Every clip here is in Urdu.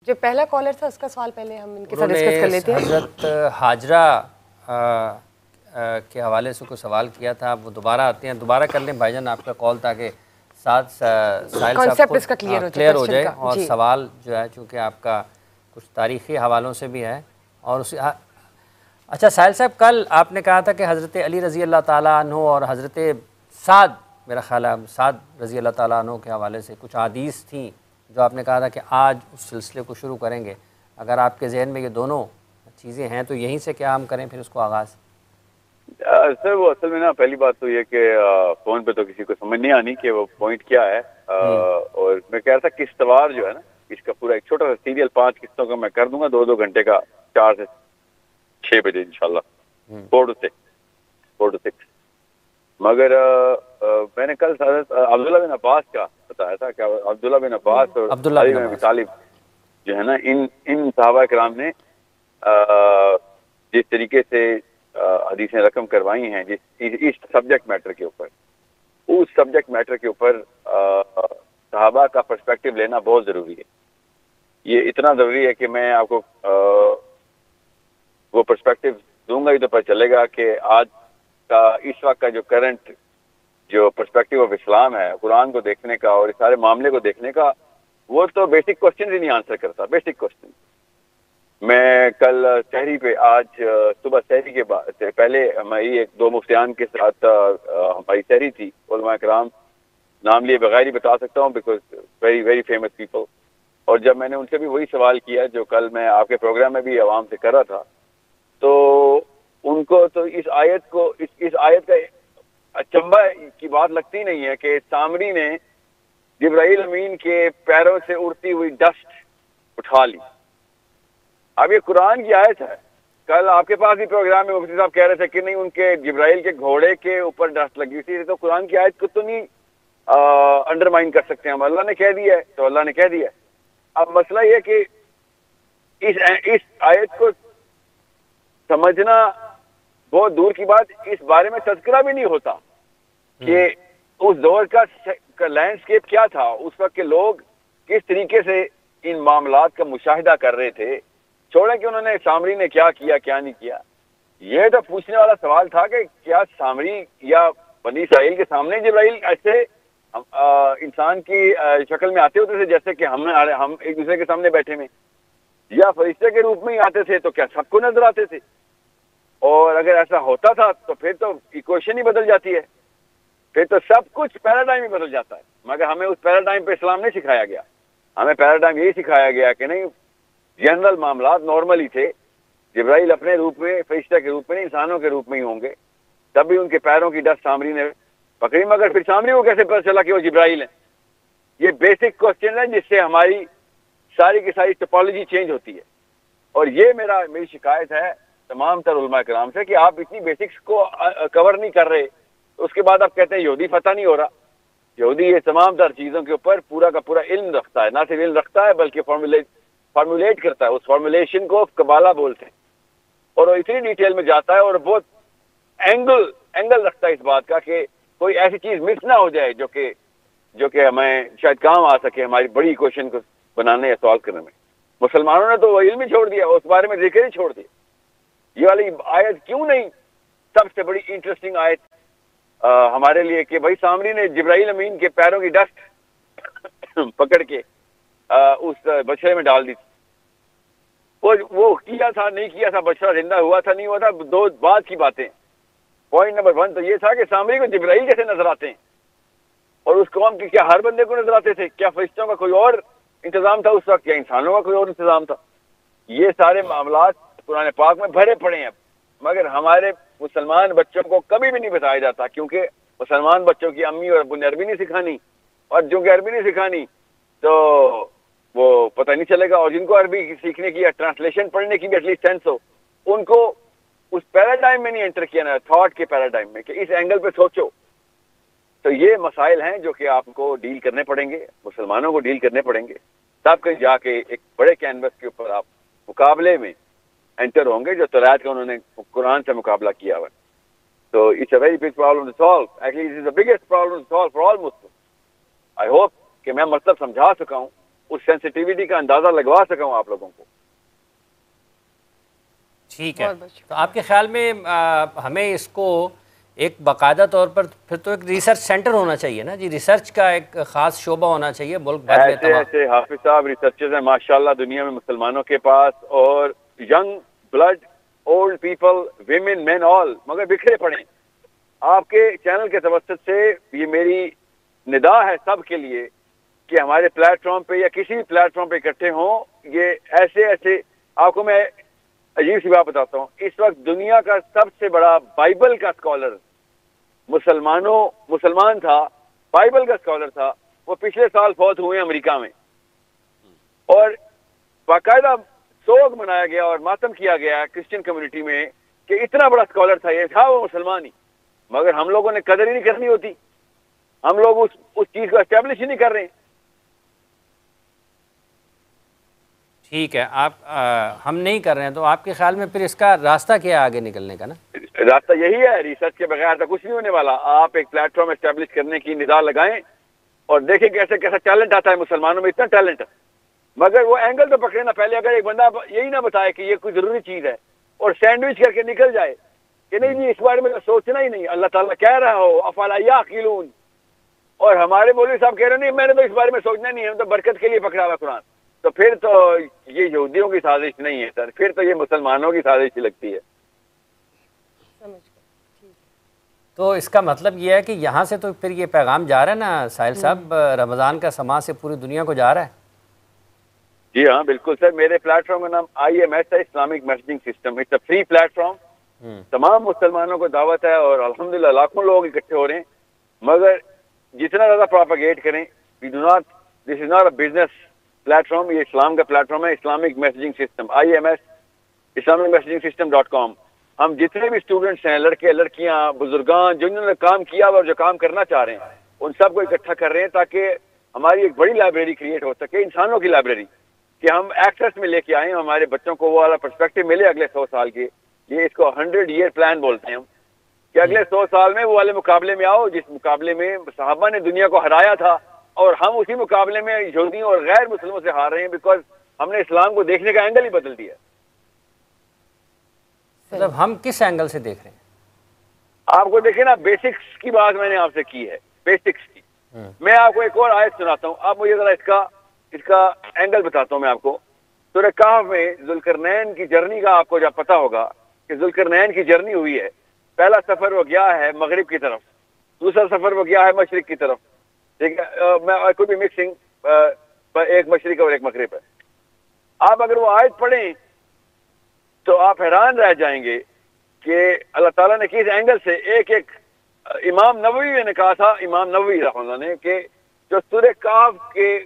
جو پہلا کالر تھا اس کا سوال پہلے ہم ان کے ساتھ ڈسکس کر لیتے ہیں. حضرت ہاجرہ کے حوالے سے کوئی سوال کیا تھا, وہ دوبارہ آتے ہیں, دوبارہ کر لیں بھائی جان آپ کا کال, تاکہ ساتھ ساحل صاحب کو کلیئر ہو جائے. اور سوال جو ہے چونکہ آپ کا کچھ تاریخی حوالوں سے بھی ہے. اور اچھا ساحل صاحب, کل آپ نے کہا تھا کہ حضرت علی رضی اللہ تعالیٰ عنہ اور حضرت سعد, میرا خیال ہے سعد رضی اللہ تعالیٰ عنہ کے حوالے سے کچھ احادیث تھیں جو آپ نے کہا تھا کہ آج اس سلسلے کو شروع کریں گے. اگر آپ کے ذہن میں یہ دونوں چیزیں ہیں تو یہیں سے کیا ہم کریں پھر اس کو آغاز؟ سر وہ اصل میں نا پہلی بات تو یہ کہ فون پہ تو کسی کو سمجھ نہیں آنی کہ وہ پوائنٹ کیا ہے. اور میں کہہ رہا تھا قسط وار جو ہے نا, اس کا پورا ایک چھوٹا سا سیریل 5 قسطوں کا میں کر دوں گا 2 گھنٹے کا, 4 سے 6 بجے انشاءاللہ, 4 to 6. مگر میں نے کل حضرت عبداللہ بن عباس کا بتایا تھا کہ عبداللہ بن عباس اور علی بن ابی طالب جو ہے نا, ان صحابہ کرام نے جس طریقے سے حدیثیں رقم کروائی ہیں اس سبجیکٹ میٹر کے اوپر, اس سبجیکٹ میٹر کے اوپر صحابہ کا پرسپیکٹو لینا بہت ضروری ہے. یہ اتنا ضروری ہے کہ میں آپ کو وہ پرسپیکٹو دوں گا ہی تو پتہ چلے گا کہ آج کا اس وقت کا جو کرنٹ جو پرسپیکٹو آف اسلام ہے قرآن کو دیکھنے کا اور اس سارے معاملے کو دیکھنے کا, وہ تو بیسک کوشچن ہی نہیں آنسر کرتا. بیسک کوشچن میں کل سحری پہ, آج صبح سحری کے بعد پہلے ہماری 2 مفتیان کے ساتھ ہماری سحری تھی. علماء کرام نام لیے بغیر ہی بتا سکتا ہوں because very very famous people. اور جب میں نے ان سے بھی وہی سوال کیا جو کل میں آپ کے پروگرام میں بھی عوام سے کر رہا تھا, تو ان کو تو اس آیت کا اچنبھا کی بات لگتی نہیں ہے کہ سامری نے جبرائیل امین کے پیروں سے اڑتی ہوئی ڈسٹ اٹھا لی. اب یہ قرآن کی آیت ہے. کل آپ کے پاس بھی پروگرام میں مفتی صاحب کہہ رہے تھے کہ نہیں ان کے جبرائیل کے گھوڑے کے اوپر ڈسٹ لگی تھی, تو قرآن کی آیت کو تو نہیں انڈرمائن کر سکتے ہم. اللہ نے کہہ دیا ہے تو اللہ نے کہہ دیا ہے. اب مسئلہ یہ کہ اس آیت کو سمجھنا بہت دور کی بات, اس بارے میں تذکرہ بھی نہیں ہوتا کہ اس دور کا لینڈسکیپ کیا تھا, اس وقت کے لوگ کس طریقے سے ان معاملات کا مشاہدہ کر رہے تھے. چھوڑیں کہ انہوں نے سامری نے کیا کیا کیا نہیں کیا. یہ تو پوچھنے والا سوال تھا کہ کیا سامری یا بنی اسرائیل کے سامنے جبرائیل ایسے انسان کی شکل میں آتے ہوتے تھے جیسے کہ ہم ایک دوسرے کے سامنے بیٹھے میں, یا فرشتے کے روپ میں ہی آتے تھے, تو کیا سب کو نظر آتے تھے؟ اور اگر ایسا ہوتا تھا تو پھر تو ایکویشن ہی بدل جاتی ہے, پھر تو سب کچھ پیراڈائم ہی بدل جاتا ہے. مگر ہمیں اس پیراڈائم پہ اسلام نہیں سکھایا گیا. ہمیں پیراڈائم یہی سکھایا گیا کہ نہیں, جنرل معاملات نارمل ہی تھے. جبرائیل اپنے روپ میں فرشتہ کے روپ میں نہیں, انسانوں کے روپ میں ہی ہوں گے. تب بھی ان کے پیروں کی ڈسٹ سامری نے پکڑی, مگر پھر سامری کو کیسے پتہ چلا کہ وہ جبرائیل ہیں؟ یہ بیسک کوشچن ہے جس سے ہماری ساری کی ساری ٹپالوجی چینج ہوتی ہے. اور یہ میری شکایت ہے تمام تر علماء کرام سے کہ آپ اتنی بیسکس کو کور نہیں کر رہے. اس کے بعد آپ کہتے ہیں یہودی فتح نہیں ہو رہا. یہودی یہ تمام تر چیزوں کے اوپر پورا کا پورا علم رکھتا ہے, نہ صرف علم رکھتا ہے بلکہ فارمولیٹ کرتا ہے. اس فارمولیشن کو قبالہ بولتے ہیں, اور وہ اتنی ڈیٹیل میں جاتا ہے اور بہت اینگل رکھتا ہے اس بات کا کہ کوئی ایسی چیز مس نہ ہو جائے جو کہ ہمیں شاید کام آ سکے ہماری بڑی کوشچن کو بنانے یا سالو کرنے میں. مسلمانوں نے تو وہ علم ہی چھوڑ دیا, اس بارے میں ذکر ہی چھوڑ دیا. یہ والی آیت کیوں نہیں سب سے بڑی انٹرسٹنگ آیت ہمارے لیے کہ بھائی سامری نے جبرائیل امین کے پیروں کی ڈسٹ پکڑ کے اس بچڑے میں ڈال دی تھی. وہ کیا تھا نہیں کیا تھا, بچڑا زندہ ہوا تھا نہیں ہوا تھا, 2 بعد کی باتیں. پوائنٹ نمبر 1 تو یہ تھا کہ سامری کو جبرائیل کیسے نظر آتے ہیں, اور اس قوم کی کیا ہر بندے کو نظر آتے تھے؟ کیا فرشتوں کا کوئی اور انتظام تھا اس وقت, یا انسانوں کا کوئی اور انتظام تھا؟ یہ سارے معاملات قرآن پاک میں بھرے پڑے ہیں, مگر ہمارے مسلمان بچوں کو کبھی بھی نہیں بتایا جاتا, کیونکہ مسلمان بچوں کی امی اور ابو نے عربی نہیں سکھانی, اور جو کہ عربی نہیں سکھانی تو وہ پتہ نہیں چلے گا. اور جن کو عربی سیکھنے کی یا ٹرانسلیشن پڑھنے کی بھی ایٹ لیسٹ سینس ہو, ان کو اس پیراڈائم میں نہیں انٹر کیا نا, تھاٹ کے پیراڈائم میں کہ اس اینگل پہ سوچو. تو یہ مسائل ہیں جو کہ آپ کو ڈیل کرنے پڑیں گے, مسلمانوں کو ڈیل کرنے پڑیں گے, تب کہیں جا کے ایک بڑے کینوس کے اوپر آپ مقابلے میں انٹر ہوں گے جو تورات کا انہوں نے قرآن سے مقابلہ کیا ہوا. تو it's a very big problem to solve. Actually it is the biggest problem to solve for all Muslim. I hope کہ میں مطلب سمجھا سکا ہوں, اس سینسٹیوٹی کا اندازہ لگوا سکوں آپ لوگوں کو. ٹھیک ہے. تو آپ کے خیال میں ہمیں اس کو ایک باقاعدہ طور پر پھر تو ایک ریسرچ سینٹر ہونا چاہیے نا جی, ریسرچ کا ایک خاص شعبہ ہونا چاہیے ملک بھر میں تمام. ایسے حافظ صاحب ریسرچرز ہیں ماشاءاللہ دنیا میں مسلمانوں کے پاس, اور young blood, old people, women, men, all, مگر بکھرے پڑے. آپ کے چینل کے توسط سے یہ میری ندا ہے سب کے لیے کہ ہمارے پلیٹ فارم پہ یا کسی بھی پلیٹ فارم پہ اکٹھے ہوں. یہ ایسے آپ کو میں عجیب سی بات بتاتا ہوں, اس وقت دنیا کا سب سے بڑا بائبل کا اسکالر مسلمان تھا, بائبل کا اسکالر تھا, وہ پچھلے سال فوت ہوئے امریکہ میں, اور باقاعدہ سوگ منایا گیا اور ماتم کیا گیا کرسچن کمیونٹی میں کہ اتنا بڑا اسکالر تھا, یہ تھا وہ مسلمان ہی, مگر ہم لوگوں نے قدر ہی نہیں کرنی ہوتی. ہم لوگ اس چیز کو اسٹیبلش ہی نہیں کر رہے ہیں. ٹھیک ہے, ہم نہیں کر رہے ہیں, تو آپ کے خیال میں پھر اس کا راستہ کیا ہے آگے نکلنے کا نا؟ راستہ یہی ہے, ریسرچ کے بغیر تو کچھ نہیں ہونے والا. آپ ایک پلیٹ فارم اسٹیبلش کرنے کی ندا لگائیں اور دیکھیں کیسے کیسا ٹیلنٹ آتا ہے. مسلمانوں میں اتنا ٹیلنٹ ہے, مگر وہ اینگل تو پکڑے نا پہلے. اگر ایک بندہ یہی نہ بتائے کہ یہ کوئی ضروری چیز ہے اور سینڈوچ کر کے نکل جائے کہ نہیں جی اس بارے میں سوچنا ہی نہیں, اللہ تعالیٰ کہہ رہا ہو افلا یعقلون, اور ہمارے مولوی صاحب کہہ رہے نہیں میں نے تو اس بارے میں سوچنا نہیں ہے, تو برکت کے لیے پکڑا ہوا قرآن, تو پھر تو یہ یہودیوں کی سازش نہیں ہے سر, پھر تو یہ مسلمانوں کی سازش لگتی ہے. تو اس کا مطلب یہ ہے کہ یہاں سے تو پھر یہ پیغام جا رہا ہے نا ساحل صاحب, رمضان کا سما سے پوری دنیا کو جا رہا ہے. جی ہاں بالکل سر, میرے پلیٹ فارم کا نام IMS ہے, Islamic messaging system. It's a free platform, تمام مسلمانوں کو دعوت ہے, اور الحمدللہ لاکھوں لوگ اکٹھے ہو رہے ہیں. مگر جتنا زیادہ پراپیگیٹ کریں, this is not a business platform, یہ اسلام کا پلیٹ فارم ہے. Islamic messaging system IMS, Islamic messaging system dot com. ہم جتنے بھی اسٹوڈنٹس ہیں, لڑکے لڑکیاں بزرگان, جنہوں نے کام کیا اور جو کام کرنا چاہ رہے ہیں, ان سب کو اکٹھا کر رہے ہیں تاکہ ہماری ایک بڑی لائبریری کریٹ ہو سکے, انسانوں کی لائبریری, کہ ہم ایکسس میں لے کے آئیں, ہمارے بچوں کو وہ والا پرسپیکٹو ملے اگلے 100 سال کے. یہ اس کو 100 ایئر پلان بولتے ہیں ہم, کہ اگلے 100 سال میں وہ والے مقابلے میں آؤ جس مقابلے میں صحابہ نے دنیا کو ہرایا تھا, اور ہم اسی مقابلے میں یہودیوں اور غیر مسلموں سے ہار رہے ہیں, بیکاز ہم نے اسلام کو دیکھنے کا اینگل ہی بدل دیا. مطلب ہم کس اینگل سے دیکھ رہے ہیں؟ آپ کو دیکھیں نا, بیسکس کی بات میں نے آپ سے کی ہے, بیسکس کی. میں آپ کو ایک اور آیت سناتا ہوں, آپ مجھے ذرا اس کا اینگل بتاتا ہوں میں آپ کو. سورہ کہف میں ذوالقرنین کی جرنی کا آپ کو جب پتا ہوگا کہ ذوالقرنین کی جرنی ہوئی ہے. پہلا سفر وہ گیا ہے مغرب کی طرف, دوسرا سفر وہ گیا ہے مشرق کی طرف. ٹھیک ہے, میں کوئی بھی مکسنگ ایک مشرق اور ایک مغرب ہے. آپ اگر وہ آیت پڑھیں تو آپ حیران رہ جائیں گے کہ اللہ تعالیٰ نے کس اینگل سے ایک امام نووی نے کہا تھا, امام نووی رحمہ اللہ نے, کہ جو سورہ کہف کے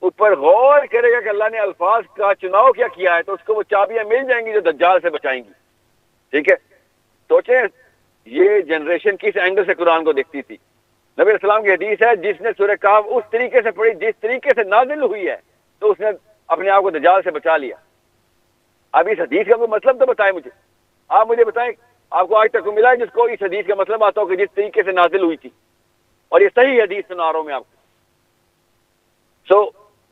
اوپر غور کرے گا کہ اللہ نے الفاظ کا چناؤ کیا ہے, تو اس کو وہ چابیاں مل جائیں گی جو دجال سے بچائیں گی. ٹھیک ہے, سوچیں یہ جنریشن کس اینگل سے قرآن کو دیکھتی تھی. نبی علیہ السلام کی حدیث ہے, جس نے سورہ کہف اس طریقے سے پڑھی جس طریقے سے نازل ہوئی ہے, تو اس نے اپنے آپ کو دجال سے بچا لیا. اب اس حدیث کا کوئی مطلب تو بتائیں مجھے, آپ مجھے بتائیں آپ کو آج تک ملا ہے جس کو اس حدیث کا مطلب آتا ہو کہ جس طریقے سے نازل ہوئی تھی. اور یہ صحیح حدیث سنا رہا ہوں میں آپ کو.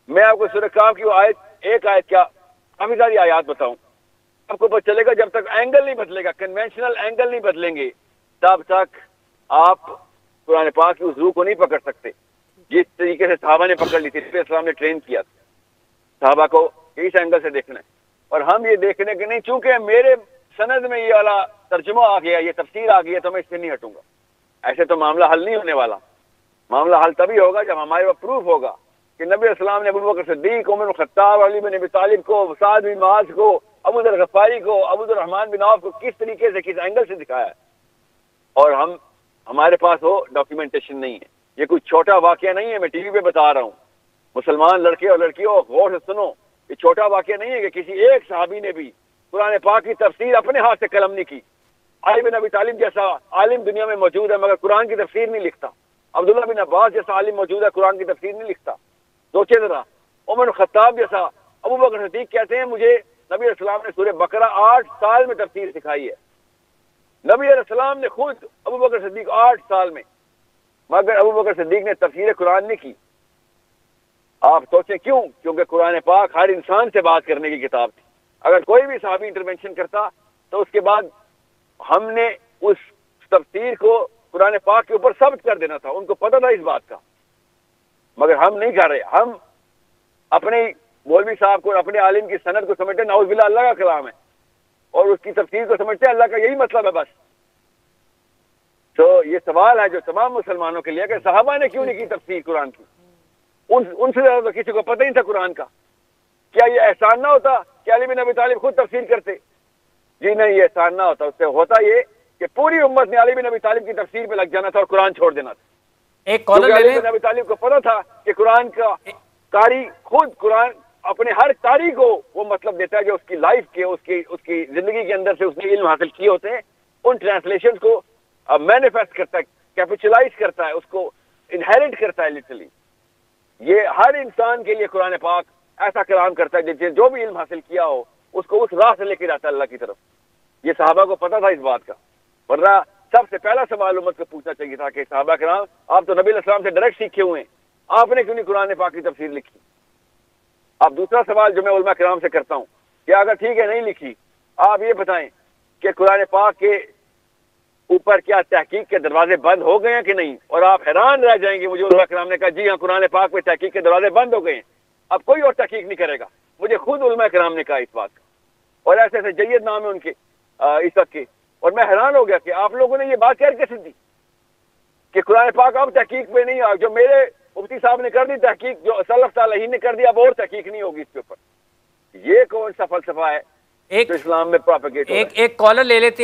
میں آپ کو سورہ کہف کی وہ آیت, ایک آیت کیا کافی ساری آیات بتاؤں, آپ کو پتہ چلے گا. جب تک اینگل نہیں بدلے گا, کنونشنل اینگل نہیں بدلیں گے, تب تک آپ قرآن پاک کی اس روح کو نہیں پکڑ سکتے جس طریقے سے صحابہ نے پکڑ لی تھی. نبی اسلام نے ٹرین کیا تھا صحابہ کو اس اینگل سے دیکھنا ہے, اور ہم یہ دیکھنے کے نہیں, چونکہ میرے سند میں یہ والا ترجمہ آ گیا, یہ تفسیر آ گئی ہے, تو میں اس سے نہیں ہٹوں گا. ایسے تو معاملہ حل نہیں ہونے والا. معاملہ حل تبھی ہوگا جب ہمارے پاس پروف ہوگا کہ نبی اسلام نے ابو بکر صدیق, عمر بن خطاب, علی بن ابی طالب کو, سعد بن معاذ کو, ابو ذر غفاری کو, ابو الرحمن بن عوف کو کس طریقے سے کس اینگل سے دکھایا ہے, اور ہمارے پاس وہ ڈاکیومنٹیشن نہیں ہے. یہ کوئی چھوٹا واقعہ نہیں ہے, میں ٹی وی پہ بتا رہا ہوں. مسلمان لڑکے اور لڑکیوں غور سے سنو, یہ چھوٹا واقعہ نہیں ہے کہ کسی ایک صحابی نے بھی قرآن پاک کی تفسیر اپنے ہاتھ سے قلم نہیں کی. علی بن ابی طالب جیسا عالم دنیا میں موجود ہے مگر قرآن کی تفسیر نہیں لکھتا. عبداللہ بن عباس جیسا عالم موجود ہے, قرآن کی تفسیر نہیں لکھتا. سوچے ذرا, عمر خطاب جیسا, ابو بکر صدیق کہتے ہیں مجھے نبی علیہ السلام نے سورہ بقرہ 8 سال میں تفسیر سکھائی ہے. نبی علیہ السلام نے خود, ابو بکر صدیق 8 سال میں, مگر ابو بکر صدیق نے تفسیر قرآن نہیں کی. آپ سوچیں کیوں؟ کیونکہ قرآن پاک ہر انسان سے بات کرنے کی کتاب تھی. اگر کوئی بھی صحابی انٹرونشن کرتا تو اس کے بعد ہم نے اس تفسیر کو قرآن پاک کے اوپر ثابت کر دینا تھا. ان کو پتہ تھا اس بات کا، مگر ہم نہیں کر رہے. ہم اپنے مولوی صاحب کو، اپنے عالم کی سند کو سمجھتے نعوذ باللہ اللہ کا کلام ہے، اور اس کی تفسیر کو سمجھتے اللہ کا یہی مطلب ہے بس. تو یہ سوال ہے جو تمام مسلمانوں کے لیے کہ صحابہ نے کیوں نہیں کی تفسیر قرآن کی؟ ان سے زیادہ تو کسی کو پتہ نہیں تھا قرآن کا. کیا یہ احسان نہ ہوتا کہ علی بن ابی طالب خود تفسیر کرتے؟ جی نہیں، یہ احسان نہ ہوتا. اس سے ہوتا یہ کہ پوری امت نے علی بن ابی طالب کی تفسیر پہ لگ جانا تھا اور قرآن چھوڑ دینا تھا. ایک کالر لے علی لیں. بن ابی طالب کو پتہ تھا کہ قرآن کا قاری خود قرآن اپنے ہر قاری کو وہ مطلب دیتا ہے جو اس کی لائف کے، اس کی زندگی کے اندر سے اس نے علم حاصل کیے ہوتے ہیں. ان ٹرانسلیشنز کو مینیفیسٹ کرتا ہے، کیپیچولائز کرتا ہے، اس کو انہیرٹ کرتا ہے لٹرلی. یہ ہر انسان کے لیے قرآن پاک ایسا کلام کرتا ہے جس جو بھی علم حاصل کیا ہو اس کو اس راہ سے لے کے جاتا ہے اللہ کی طرف. یہ صحابہ کو پتہ تھا اس بات کا، ورنہ سب سے پہلا سوال امت کو پوچھنا چاہیے تھا کہ صحابہ کرام آپ تو نبی علیہ السلام سے ڈائریکٹ سیکھے ہوئے ہیں، آپ نے کیوں نہیں قرآن پاک کی تفسیر لکھی؟ اب دوسرا سوال جو میں علماء کرام سے کرتا ہوں کہ اگر ٹھیک ہے نہیں لکھی، آپ یہ بتائیں کہ قرآن پاک کے اوپر کیا تحقیق کے دروازے بند ہو گئے ہیں کہ نہیں؟ اور آپ حیران رہ جائیں گے. مجھے علماء کرام نے کہا جی ہاں قرآن پاک پہ تحقیق کے دروازے بند ہو گئے ہیں، اب کوئی اور تحقیق نہیں کرے گا. مجھے خود علماء کرام نے کہا اس بات کا، اور ایسے ایسے جید نام ہے ان کے اس وقت کے. اور میں حیران ہو گیا کہ آپ لوگوں نے یہ بات کیسے دی کہ قرآن پاک اب تحقیق پہ نہیں آ. جو میرے مفتی صاحب نے کر دی تحقیق، جو سلف صالحین نے کر دیا، اب اور تحقیق نہیں ہوگی اس کے اوپر. یہ کون سا فلسفہ ہے جو اسلام میں پروپیگیٹ ہو رہا ہے؟ ایک کالر لے لیتے